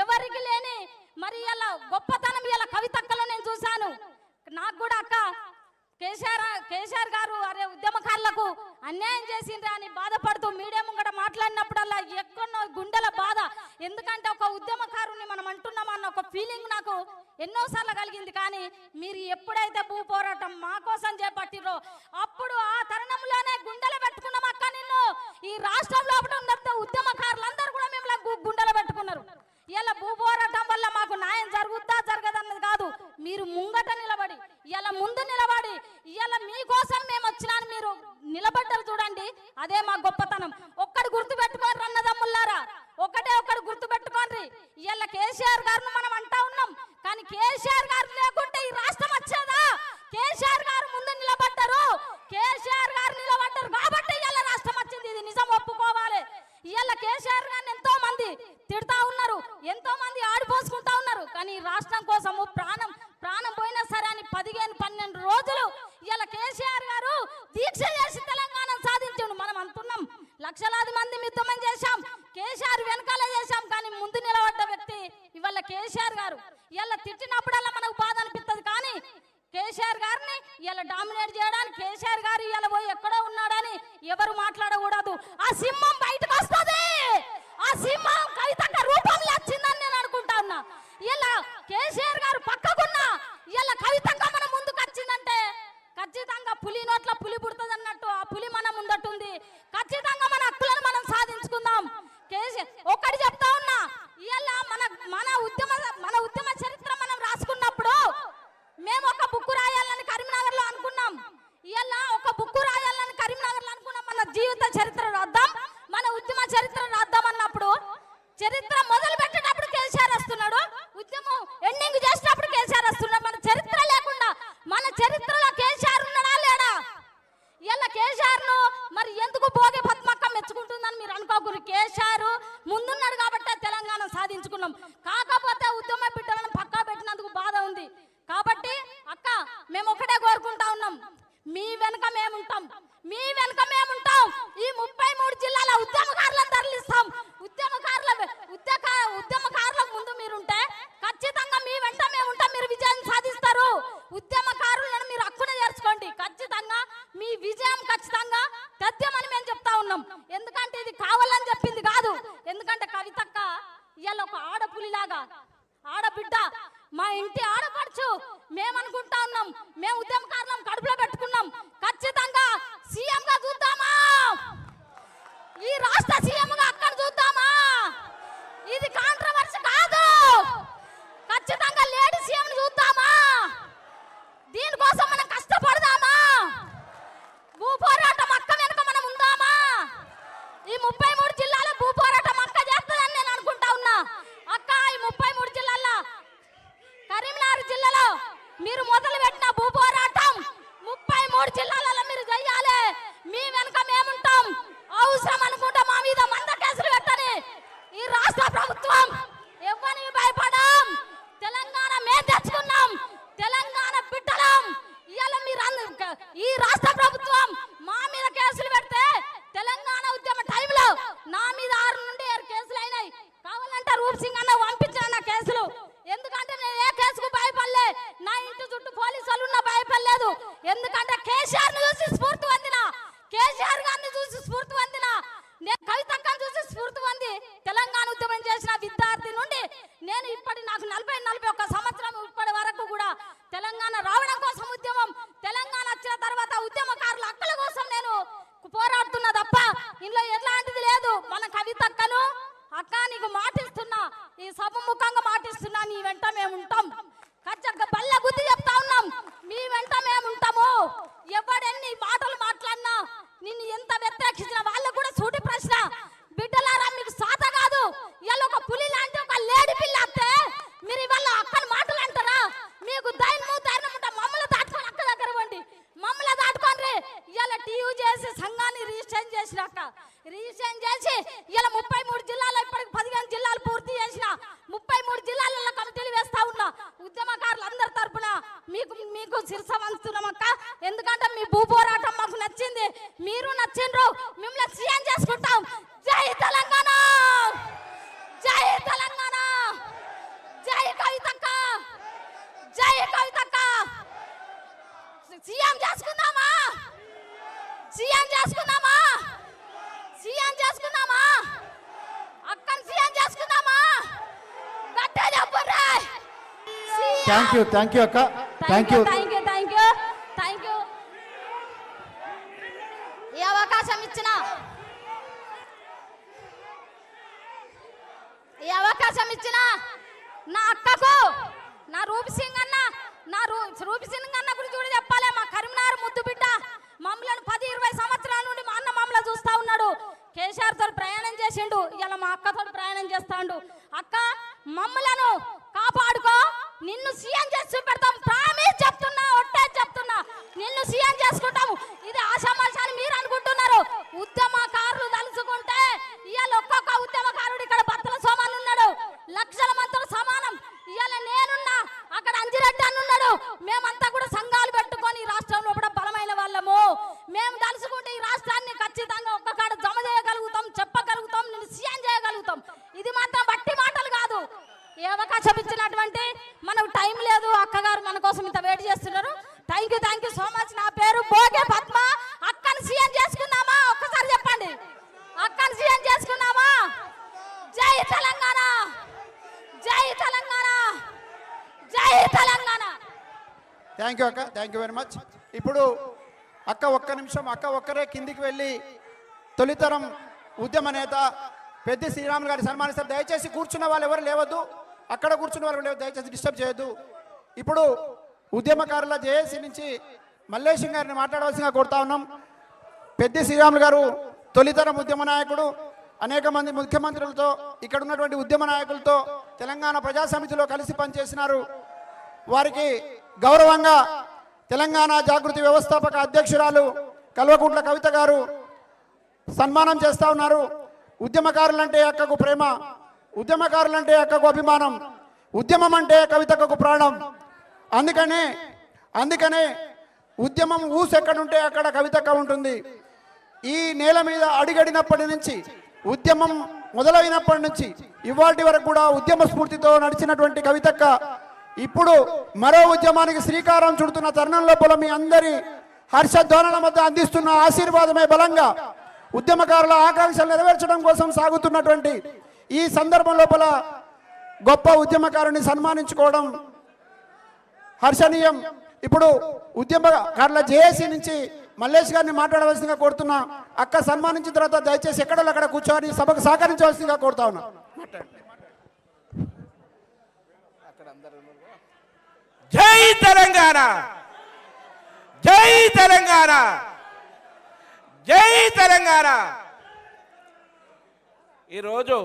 ఎవరికి లేని మరి ఇలా గొప్పతనం ఇలా కవితక్కలో నేను చూశాను. నాకు కూడా అక్క కేసీఆర్ గారు అరే ఉద్యమకారులకు అన్యాయం చేసిండ్రా అని బాధపడుతూ మీడియా ముంగట మాట్లాడినప్పుడల్లా ఎక్కడో గుండెల బాధ. ఎందుకంటే ఒక ఉద్యమకారుని మనం అంటున్నామన్న ఒక ఫీలింగ్ నాకు ఎన్నోసార్లు కలిగింది. కానీ మీరు ఎప్పుడైతే భూ పోరాటం మా కోసం చేపట్టిరో అప్పుడు ఆ తరుణంలోనే గుండెలు పెట్టుకున్నాం అక్క. నిన్ను ఈ రాష్ట్రంలో ఉన్న ఉద్యమకారులందరూ కూడా మిమ్మల్ని గుండెలు పెట్టుకున్నారు. ఇలా భూ పోరాటం వల్ల మాకు న్యాయం జరుగుద్దా జరగదన్నది కాదు, మీరు ముంగట నిలబడి ఇలా ముందు నిలబడి ఇలా మీకోసం మేము వచ్చినాను మీరు నిలబడ్డారు చూడండి, అదే మా గొప్పతనం. ఒక్కడు గుర్తు పెట్టుకోండి అన్నదమ్ములారా, ఒక్కడు గుర్తు పెట్టుకోండి. ఇలా కేసీఆర్ గారిని మనం అంటా ఉన్నాం, కానీ కేసీఆర్ గారు లేకుంటే ఈ రాష్ట్రం వచ్చేదా? కేసీఆర్ గారు ముందు నిలబడ్డారు, కేసీఆర్ గారు నిలబడ్డారు కాబట్టి ఇలా రాష్ట్రం వచ్చింది. ఇది నిజం ఒప్పుకోవాలి. ఇలా కేసీఆర్ గారిని ఎంతో మంది తిడతా ఉన్నారు, ఎంతో మంది ఆడిపోసుకుంటా ఉన్నారు. కానీ రాష్ట్రం కోసము ప్రాణం పోయినా సరే అని 15-12 రోజులు ఇలా కేసీఆర్ గారు దీక్ష చేసి తెలంగాణ సాధించాడు. మనం అంటున్నాం లక్షలాది మంది ఉద్యమం చేశాం, కేసీఆర్ వెనకాలే చేశాం. కానీ ముందు నిలబడ్డ వ్యక్తి ఇవాళ కేసీఆర్ గారు. ఇలా తిట్టినప్పుడల్లా మనకు బాధ అనిపిస్తుంది. కానీ కేసీఆర్ గారిని ఇలా డామినేట్ చేయడానికి కేసీఆర్ గారు ఇలా పోయి ఎక్కడో ఉన్నాడని ఎవరు మాట్లాడకూడదు. ఆ సింహం బయటకు వస్తుంది, ఆ సింహం కవితక్క రూపంలో వచ్చిందని నేను అనుకుంటా ఉన్నా. ఇలా కేసీఆర్ గారు పక్కకున్నా ఇలా కవితక్క మన ముందుకు వచ్చిందంటే ఖచ్చితంగా పులి నోట్ల పులి పుడుతుంది అన్నట్టు ఆ పులి మన ముందట్టుంది. ఖచ్చితంగా మన హక్కులను మనం సాధించుకుందాం. ఒక్కటి చెప్తా ఉన్నా, ఇలా మన ఉద్యమ చరిత్ర మనం రాసుకున్నప్పుడు మేము ఒక బుక్కు రాయాలని కరీంనగర్ లో అనుకున్నాం. ఇలా ఒక బుక్కు రాయాలని కరీంనగర్ లో అనుకున్నాం. మన జీవిత చరిత్ర రాద్దాం, మన ఉద్యమ చరిత్ర రాద్దాం అన్నప్పుడు చరిత్ర మొదలు పెట్టేటప్పుడు కేసీఆర్ వస్తున్నాడు, ఉద్యమం ఎండింగ్ చేసేటప్పుడు కేసీఆర్ వస్తున్నాడు. మన చరిత్ర లేకుండా మన చరిత్రలో కేసీఆర్ ఉన్నాడా లేడా? ఇలా కేసీఆర్ ను మరి ఎందుకు భోగి పద్మక్క మెచ్చుకుంటుందని మీరు అనుకోకూడదు. కేసీఆర్ ముందున్నాడు కాబట్టి తెలంగాణ సాధించుకున్నాం. కాకపోతే ఉద్యమ బిడ్డలను పక్కా పెట్టినందుకు బాధ ఉంది. కాబట్టి అక్క మేము ఒకటే కోరుకుంటా ఉన్నాం, మీ వెనుక మేముంటాం, మీ వెనుక మేముంటాం. ఈ 33 జిల్లాల ఉద్యమకారులను తరలిస్తాం. ఉద్యమకారుల ముందు మీరుంటే ఖచ్చితంగా మీ వెంట మేముంటాం. మీరు విజయం సాధిస్తారు. ఉద్యమకారులను మీరు హక్కున చేర్చుకోండి. ఖచ్చితంగా మీ విజయం ఖచ్చితంగా తథ్యమని మేము చెప్తా ఉన్నాం. ఎందుకంటే ఇది కావాలని చెప్పింది కాదు. ఎందుకంటే కవితక్క ఇవాళ ఒక ఆడపులిలాగా ఆడబిడ్డ, మా ఇంటి ఆడపడుచు. మేము అనుకుంటా ఉన్నాం, మేము ఉద్యమకారులం కడుపులో పెట్టుకున్నాం. ఖచ్చితంగా సీఎం గా చూద్దామా, ఈ రాష్ట్ర సీఎం గా అక్కడ చూద్దామా? ఇది కాంట్రవర్సీ కాదు. ఖచ్చితంగా లేడీ సీఎం చూద్దామా? దీనికోసం మనం కష్టపడదామా? భూ పోరాటం అక్క వెనుక మనం ఉందామా? ఈ 33 జిల్లాలో భూ పోరాటం అక్క చేస్తుందని నేను అనుకుంటా ఉన్నా. అక్క ఈ 33 జిల్లాల్లో కరీంనగర్ జిల్లాలో మీరు మొదలు పెట్టిన భూ పోరాటం 33 జిల్లాలలో మీరు చేయాలి. మీ వెనుక మేముంటాం. అవసరం అనుకుంటా మా మీద 100 కేసులు పెట్టని ఈ రాష్ట్ర ప్రభుత్వం ఎవరిని భయపడం. తెలంగాణ మేము తెచ్చుకున్నాం, తెలంగాణ బిడ్డలం. ఇవాళ మీరు ఈ రాష్ట్ర ప్రభుత్వం మా మీద కేసులు పెడితే తెలంగాణ ఉద్యమ టైంలో నా మీద 6 నుండి 7 కేసులు అయినాయి. కావాలంటే రూప్ సింగ్ అన్న పంపించిన నా కేసులు. ఎందుకంటే నేను ఏ కేసుకు భయపడలే, నా ఇంటి చుట్టూ పోలీసులు ఉన్నా భయపడలేదు. ఎందుకంటే కేసీఆర్ ని చూసి స్ఫూర్తి పొందిన, కేసీఆర్ గారిని చూసి స్ఫూర్తి పొందిన, నేను కవితక్కను చూసి స్ఫూర్తి పొంది తెలంగాణ ఉద్యమం చేసిన విద్యార్థి నుండి నేను నాకు 40-41 సంవత్సరం ఇప్పటి వరకు కూడా తెలంగాణ రావడం కోసం ఉద్యమం, తెలంగాణ వచ్చిన తర్వాత ఉద్యమకారుల హక్కుల కోసం నేను పోరాడుతున్నా తప్ప ఇందులో ఎట్లాంటిది లేదు. మన కవితక్కను అక్క నీకు మాటిస్తున్నా, ఈ సభ ముఖంగా మాటిస్తున్నా, నీ వెంట మేముంటాం. ఖచ్చితంగా బల్ల గుద్ది చెప్తా ఉన్నాం, మీ వెంట మేముంటాము. ఎవడెన్ని మాటలు మాట్లాడినా నిన్ను ఎంత వ్యతిరేకించిన వాళ్ళకు కూడా సూటి ప్రశ్న, బిడ్డలారా మీకు సాత కాదు. ఇవాళ ఒక పులి లాంటి ఒక లేడి పిల్ల వస్తే మీరు ఇవాళ అక్కని మాటలు అంటారా? మీకు ధైర్యం ఉంటా మమ్మల్ని దాటుకొని అక్క దగ్గర ఇవ్వండి, మమ్మల్ని దాటుకోండి. ఇవాళ టీయూ చేసి సంఘాన్ని రిజిస్ట్రేషన్ చేసినాక రిజిస్ట్రేషన్ చేసి ఇలా 33 జిల్లాలో ఇప్పటికి 15 జిల్లాలు పూర్తి చేసిన 33 జిల్లాలలో కమిటీలు వేస్తా ఉన్నా. ఉద్యమకారులు అందరి తరపున మీకు శిరస వంచుతున్నాం అక్క. ఎందుకంటే మీ భూ పోరాటం మాకు నచ్చింది, మీరు నచ్చిండ్రు. మిమ్మల్ని థ్యాంక్ యూ అక్క, థ్యాంక్ యూ. ఈ అవకాశం ఇచ్చిన నా అక్కకు, నా రూప్ సింగ్ అన్న గురించి కూడా చెప్పాలి. మా కరీంనగర్ ముద్దు బిడ్డ, మమ్మల్ని 10-20 సంవత్సరాల నుండి మా అన్న మమ్మల్ని చూస్తా ఉన్నాడు. కేసీఆర్ తో ప్రయాణం చేసిండు, ఇలా మా అక్కతో ప్రయాణం చేస్తాడు. అక్క మమ్మలను కాపాడుకో, నిన్ను సీఎం చేసి చూపెడతాం. ప్రామిస్ చెప్తున్నా, చెప్తున్నా, నిన్ను సీఎం చేసుకుంటాము. ఇది ఆశామాషాన్ని మీరు అనుకుంటున్నారు. ఉద్యమకారులు తలుచుకుంటే ఇవాళ ఒక్కొక్క ఉద్యమకారుడు ఇక్కడ బత్తల సోమాలు ఉన్నాడు, లక్షల మందితో సమానం. ఇవాళ నేనున్నా, అక్కడ అంజిరెడ్డి అని ఉన్నాడు. మేమంతా కూడా సంఘాలు పెట్టుకొని ఈ రాష్ట్రంలో కూడా బలమైన వాళ్ళము. మేము తలుచుకుంటే ఈ రాష్ట్రాన్ని ఖచ్చితంగా ఒక్క కాడ జమ చేయగలుగుతాం, చెప్పగలుగుతాం, నిన్ను సీఎం చేయగలుగుతాం. ఇది మాత్రం బట్టి మాటలు కాదు. ఏ అవకాశం ఇచ్చినటువంటి మనకు టైం లేదు. అక్కగారు మన కోసం ఇంత వెయిట్ చేస్తున్నారు. Thank you so much. నా పేరు బోగే పద్మ. అక్కని సీఎం చేసుకున్నామా? ఒక్కసారి చెప్పండి, అక్కని సీఎం చేసుకున్నామా? జై తెలంగాణ, జై తెలంగాణ, జై తెలంగాణ. థ్యాంక్ యూ అక్క, థ్యాంక్ యూ వెరీ మచ్. ఇప్పుడు అక్క ఒక్క నిమిషం, అక్క ఒక్కరే కిందికి వెళ్ళి తొలితరం ఉద్యమ నేత పెద్ది శ్రీరాములు గారిని సన్మానిస్తారు. దయచేసి కూర్చున్న వాళ్ళు ఎవరు లేవద్దు, అక్కడ కూర్చున్న వాళ్ళు లేవద్దు, దయచేసి డిస్టర్బ్ చేయొద్దు. ఇప్పుడు ఉద్యమకారుల జేఏసీ నుంచి మల్లేశం గారిని మాట్లాడవలసిందిగా కోరుతా ఉన్నాం. పెద్ది శ్రీరాములు గారు తొలితరం ఉద్యమ నాయకుడు. అనేక మంది ముఖ్యమంత్రులతో, ఇక్కడ ఉన్నటువంటి ఉద్యమ నాయకులతో తెలంగాణ ప్రజా సమితిలో కలిసి పనిచేసినారు. వారికి గౌరవంగా తెలంగాణ జాగృతి వ్యవస్థాపక అధ్యక్షురాలు కల్వకుంట్ల కవిత గారు సన్మానం చేస్తూ ఉన్నారు. ఉద్యమకారులంటే అక్కకు ప్రేమ, ఉద్యమకారులంటే అక్కకు అభిమానం, ఉద్యమం అంటే కవితకు ప్రాణం. అందుకనే ఉద్యమం ఊసెక్కడుంటే అక్కడ కవితక్క ఉంటుంది. ఈ నేల మీద అడిగడినప్పటి నుంచి, ఉద్యమం మొదలైనప్పటి నుంచి ఇవాటి వరకు కూడా ఉద్యమ స్ఫూర్తితో నడిచినటువంటి కవితక్క ఇప్పుడు మరో ఉద్యమానికి శ్రీకారం చుడుతున్న తరుణం లోపల మీ అందరి హర్షధ్వానాల మధ్య అందిస్తున్న ఆశీర్వాదమే బలంగా ఉద్యమకారుల ఆకాంక్షలు నెరవేర్చడం కోసం సాగుతున్నటువంటి ఈ సందర్భం లోపల గొప్ప ఉద్యమకారుని సన్మానించుకోవడం హర్షణీయం. ఇప్పుడు ఉద్యమకారుల జేఏసీ నుంచి మల్లేష్ గారిని మాట్లాడవలసిందిగా కోరుతున్నా. అక్క సన్మానించిన తర్వాత దయచేసి ఎక్కడో అక్కడ కూర్చొని సభకు సహకరించవలసిందిగా కోరుతా ఉన్నా. జై తెలంగాణ, జై తెలంగాణ, జై తెలంగాణ. ఈరోజు